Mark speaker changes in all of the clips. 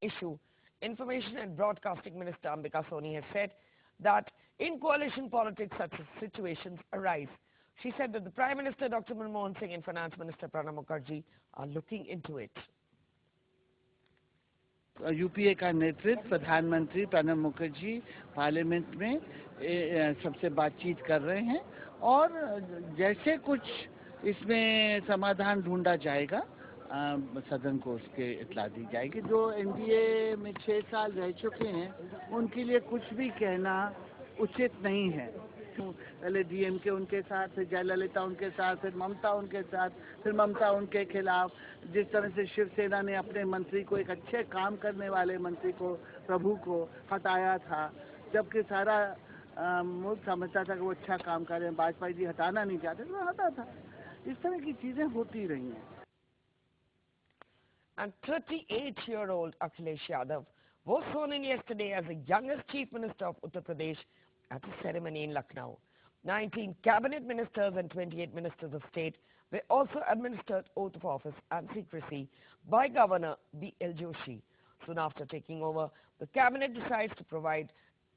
Speaker 1: issue, Information and Broadcasting Minister Ambika Soni has said that in coalition politics such situations arise. She said that the Prime Minister Dr. Manmohan Singh and Finance Minister Pranab Mukherjee are looking into it.
Speaker 2: UPA का नेतृत्व प्रधानमंत्री Pranab Mukherjee parliament में सबसे बातचीत कर रहे हैं और जैसे कुछ इसमें समाधान ढूंढा जाएगा सदन को उसके इत्तला दी जाएगी। जो एनडीए में 6 साल रह चुके हैं उनके लिए कुछ भी कहना उचित नहीं है। पहले डीएमके उनके साथ, फिर जयललिता उनके साथ, फिर ममता उनके साथ, फिर ममता उनके खिलाफ। जिस तरह से शिवसेना ने अपने मंत्री को, एक अच्छे काम करने वाले मंत्री को, प्रभु को हटाया था, जबकि सारा मुल्क समझता था कि वो अच्छा काम कर रहे हैं, वाजपेयी जी हटाना नहीं चाहते तो हटा था। इस तरह की चीजें होती रही हैं।
Speaker 1: And 38-year-old Akhilesh Yadav was sworn in yesterday as the youngest Chief Minister of Uttar Pradesh at a ceremony in Lucknow. 19 cabinet ministers and 28 ministers of state were also administered oath of office and secrecy by Governor B.L. Joshi. Soon after taking over, the cabinet decides to provide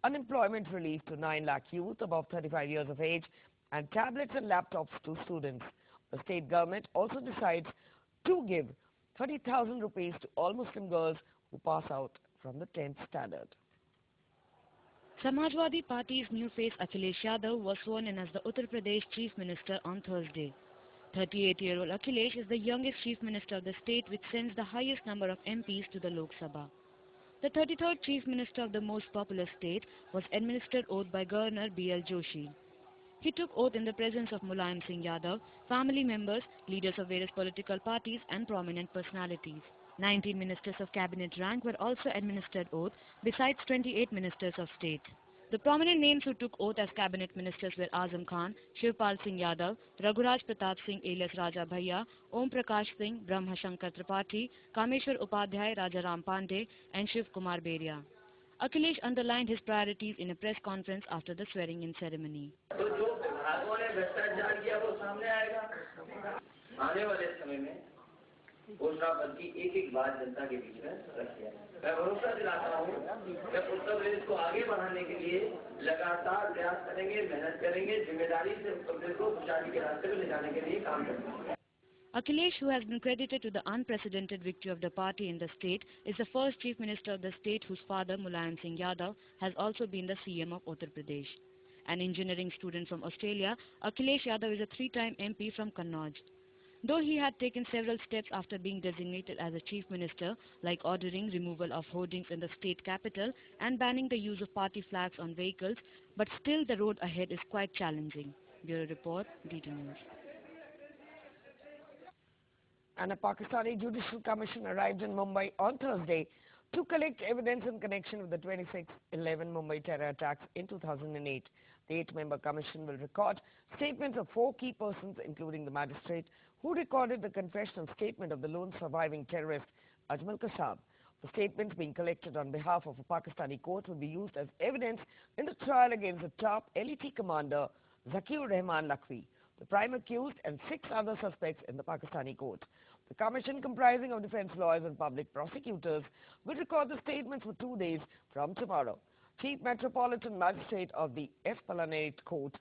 Speaker 1: unemployment relief to 9 lakh youth above 35 years of age and tablets and laptops to students. The state government also decides to give 30,000 rupees to all Muslim girls who pass out from the 10th standard.
Speaker 3: Samajwadi Party's new face Akhilesh Yadav was sworn in as the Uttar Pradesh Chief Minister on Thursday. 38-year-old Akhilesh is the youngest Chief Minister of the state, which sends the highest number of MPs to the Lok Sabha. The 33rd Chief Minister of the most populous state was administered oath by Governor B.L. Joshi. He took oath in the presence of Mulayam Singh Yadav, family members, leaders of various political parties and prominent personalities. 19 ministers of cabinet rank were also administered oath, besides 28 ministers of state. The prominent names who took oath as cabinet ministers were Azam Khan, Shivpal Singh Yadav, Raghuraj Pratap Singh alias Raja Bhaiya, Om Prakash Singh, Brahma Shankar Tripathi, Kameshwar Upadhyay, Raja Ram Pandey and Shiv Kumar Beria. Akhilesh underlined his priorities in a press conference after the swearing-in ceremony.
Speaker 4: घोषणा पत्र की एक बात जनता के बीच में रखी है। मैं भरोसा दिलाता हूँ कि उत्तर प्रदेश को आगे बढ़ाने के लिए लगातार प्रयास करेंगे, मेहनत करेंगे, जिम्मेदारी से उत्तर प्रदेश को खुशहाली के रास्ते पर ले जाने के लिए काम करेंगे।
Speaker 3: Akhilesh, who has been credited to the unprecedented victory of the party in the state, is the first Chief Minister of the state whose father, Mulayam Singh Yadav, has also been the CM of Uttar Pradesh. An engineering student from Australia, Akhilesh Yadav is a 3-time MP from Kannauj. Though he had taken several steps after being designated as a chief minister, like ordering removal of hoardings in the state capital and banning the use of party flags on vehicles, but still the road ahead is quite challenging. Bureau Report, DT News.
Speaker 1: And a Pakistani Judicial Commission arrived in Mumbai on Thursday to collect evidence in connection with the 26/11 Mumbai terror attacks in 2008. The 8-member commission will record statements of 4 key persons, including the magistrate who recorded the confessional statement of the lone surviving terrorist Ajmal Kasab. The statements being collected on behalf of a Pakistani court will be used as evidence in the trial against the top LET commander Zakir Rahman Lakhvi, the prime accused, and 6 other suspects in the Pakistani court. The commission, comprising of defense lawyers and public prosecutors, will record the statements for 2 days from tomorrow. Chief Metropolitan Magistrate of the Esplanade Court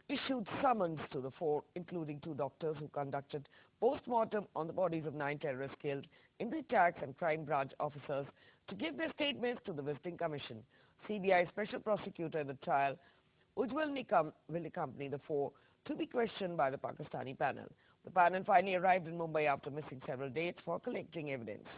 Speaker 1: issued summons to the 4, including 2 doctors who conducted post-mortem on the bodies of 9 terrorists killed in the attacks, and crime branch officers to give their statements to the visiting commission. CBI Special Prosecutor in the trial, Ujjwal Nikam, will accompany the 4 to be questioned by the Pakistani panel. The panel finally arrived in Mumbai after missing several dates for collecting evidence.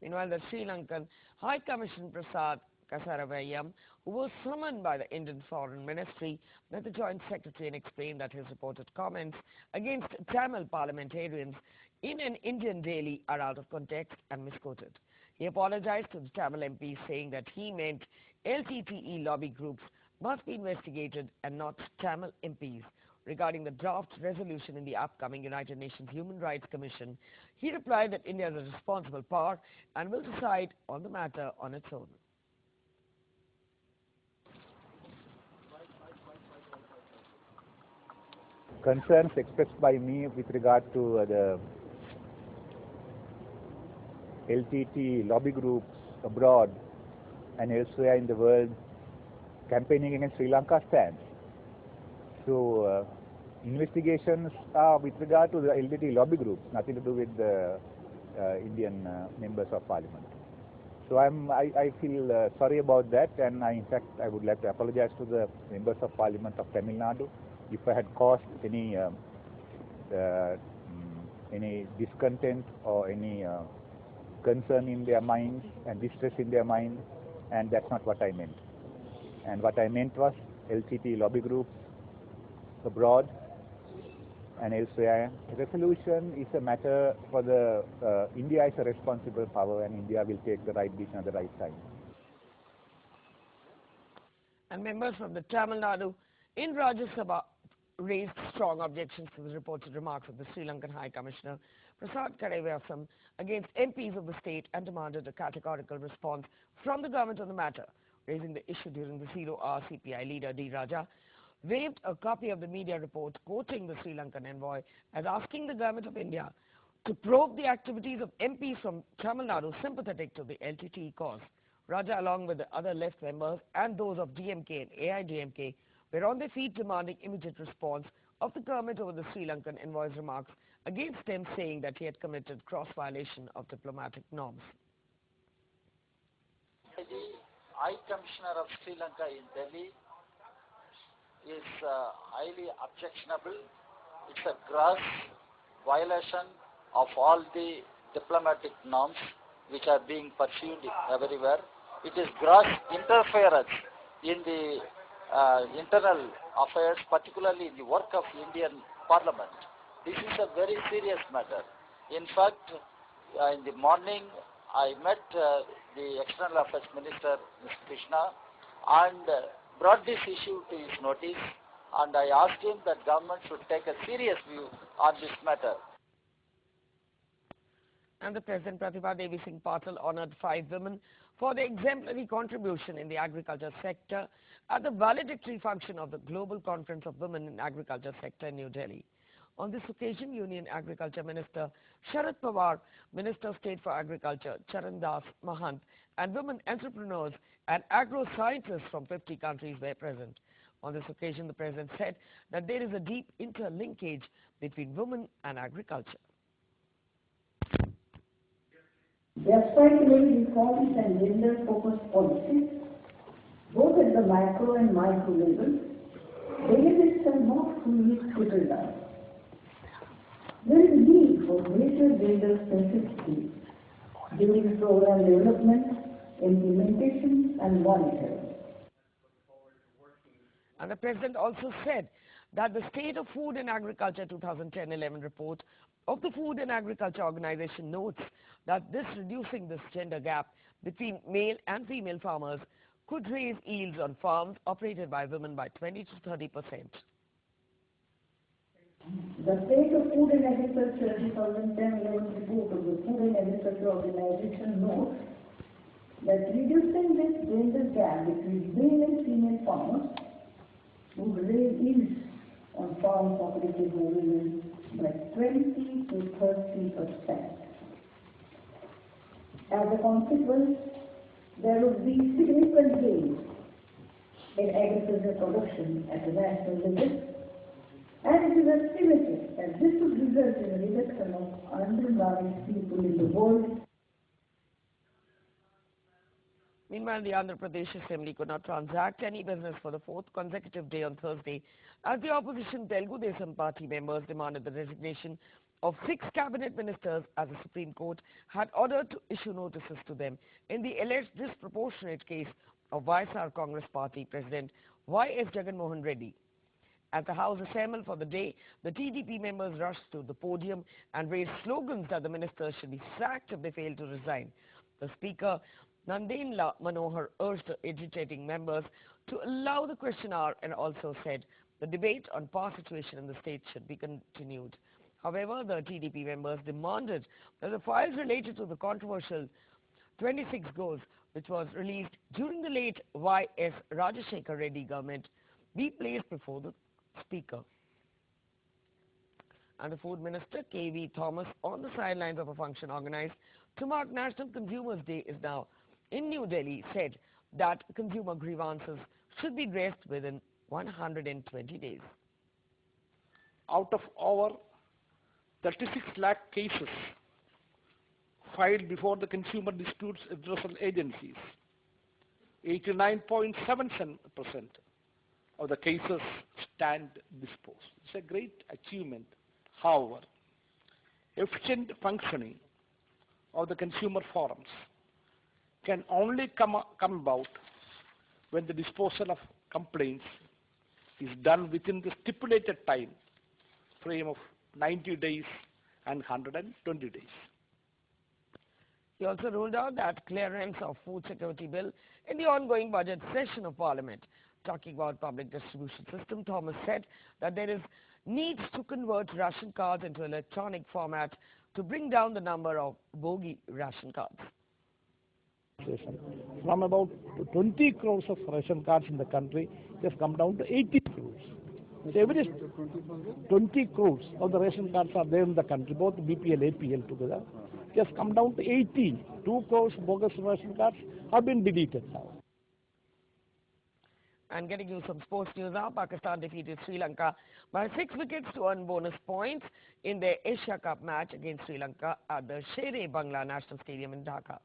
Speaker 1: Meanwhile, the Sri Lankan High Commissioner Prasad Kasaravayam, who was summoned by the Indian Foreign Ministry, met the Joint Secretary and explained that his reported comments against Tamil parliamentarians in an Indian daily are out of context and misquoted. He apologized to the Tamil MP, saying that he meant LTTE lobby groups must be investigated and not Tamil MPs. Regarding the draft resolution in the upcoming United Nations Human Rights Commission, he replied that India is a responsible power and will decide on the matter on its own.
Speaker 5: Concerns expressed by me with regard to the LTT lobby groups abroad and elsewhere in the world campaigning against Sri Lanka stands. So investigations are with regard to the LTT lobby groups, nothing to do with the Indian members of parliament. So I feel sorry about that, and in fact I would like to apologize to the members of parliament of Tamil Nadu if I had caused any discontent or any concern in their minds and distress in their minds, and that's not what I meant. And what I meant was LTT lobby groups abroad and elsewhere. Resolution is a matter for the India is a responsible power, and India will take the right decision at the right time.
Speaker 1: And members from the Tamil Nadu in Rajya Sabha raised strong objections to the reported remarks of the Sri Lankan High Commissioner Prasad Kadaivyasam against MPs of the state and demanded a categorical response from the government on the matter. Raising the issue during the 0-hour, CPI leader D. Raja waved a copy of the media report quoting the Sri Lankan envoy as asking the government of India to probe the activities of MPs from Tamil Nadu sympathetic to the LTTE cause. Raja, along with the other left members and those of DMK and AIDMK, were on their feet demanding immediate response of the government over the Sri Lankan envoy's remarks against him, saying that he had committed gross violation of diplomatic norms.
Speaker 6: The High Commissioner of Sri Lanka in Delhi is highly objectionable. It's a gross violation of all the diplomatic norms which are being pursued everywhere. It is gross interference in the internal affairs, particularly in the work of Indian Parliament. This is a very serious matter. In fact, in the morning, I met the External Affairs Minister, Mr. Krishna, and brought this issue to his notice, and I asked him that government should take a serious view on this matter.
Speaker 1: And the President Pratibha Devi Singh Patil honored 5 women for their exemplary contribution in the agriculture sector at the valedictory function of the Global Conference of Women in Agriculture Sector in New Delhi. On this occasion, Union Agriculture Minister Sharad Pawar, Minister of State for Agriculture Charan Das Mahant, and women entrepreneurs and agro-scientists from 50 countries were present. On this occasion, the President said that there is a deep interlinkage between women and agriculture.
Speaker 7: Despite many reforms and gender-focused policies, both at the macro and micro level, benefits are not fully filtered out. There is a need for greater gender specificity during program development, implementation, and monitoring.
Speaker 1: And the President also said that the State of Food and Agriculture 2010-11 report of the Food and Agriculture Organization notes that reducing this gender gap between male and female farmers could raise yields on farms operated by women by 20 to 30%.
Speaker 7: The State of Food and Agriculture 2010-11 report of the Food and Agriculture Organization notes that reducing this gender gap between male and female farmers would raise yields on farms operated by women by 20 to 30%. As a consequence, there would be significant gains in agricultural production at the national level, and it is estimated that this would result in a reduction of undernourished people in the world.
Speaker 1: Meanwhile, the Andhra Pradesh Assembly could not transact any business for the 4th consecutive day on Thursday as the opposition Telugu Desam party members demanded the resignation of 6 cabinet ministers as the Supreme Court had ordered to issue notices to them in the alleged disproportionate case of YSR Congress Party President Y.S. Jagan Mohan Reddy. As the House assembled for the day, the TDP members rushed to the podium and raised slogans that the ministers should be sacked if they fail to resign. The Speaker, Nandenla Manohar, urged the agitating members to allow the question hour and also said the debate on power situation in the state should be continued. However, the TDP members demanded that the files related to the controversial 26 goals, which was released during the late Y.S. Rajashekar Reddy government, be placed before the Speaker. and the Food Minister K.V. Thomas on the sidelines of a function organized to mark National Consumers Day is now in New Delhi said that consumer grievances should be addressed within 120 days.
Speaker 8: Out of over 36 lakh cases filed before the Consumer Disputes Redressal Agencies, 89.77% of the cases stand disposed. It's a great achievement. However, efficient functioning of the consumer forums can only come about when the disposal of complaints is done within the stipulated time frame of 90 days and 120 days.
Speaker 1: He also ruled out that clearance of food security bill in the ongoing budget session of Parliament. Talking about public distribution system, Thomas said that there is needs to convert ration cards into electronic format to bring down the number of bogie ration cards.
Speaker 9: From about 20 crores of ration cards in the country, it has come down to 80 crores. So every 20 crores of the ration cards are there in the country, both BPL, APL together. It has come down to 80. 2 crores bogus ration cards have been deleted now.
Speaker 1: And getting you some sports news now, Pakistan defeated Sri Lanka by 6 wickets to earn bonus points in their Asia Cup match against Sri Lanka at the Sher-e-Bangla National Stadium in Dhaka.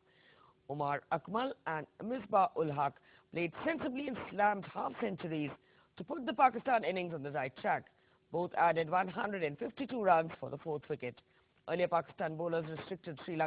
Speaker 1: Umar Akmal and Misbah-ul-Haq played sensibly and slammed half-centuries to put the Pakistan innings on the right track. Both added 152 runs for the 4th wicket. Earlier, Pakistan bowlers restricted Sri Lanka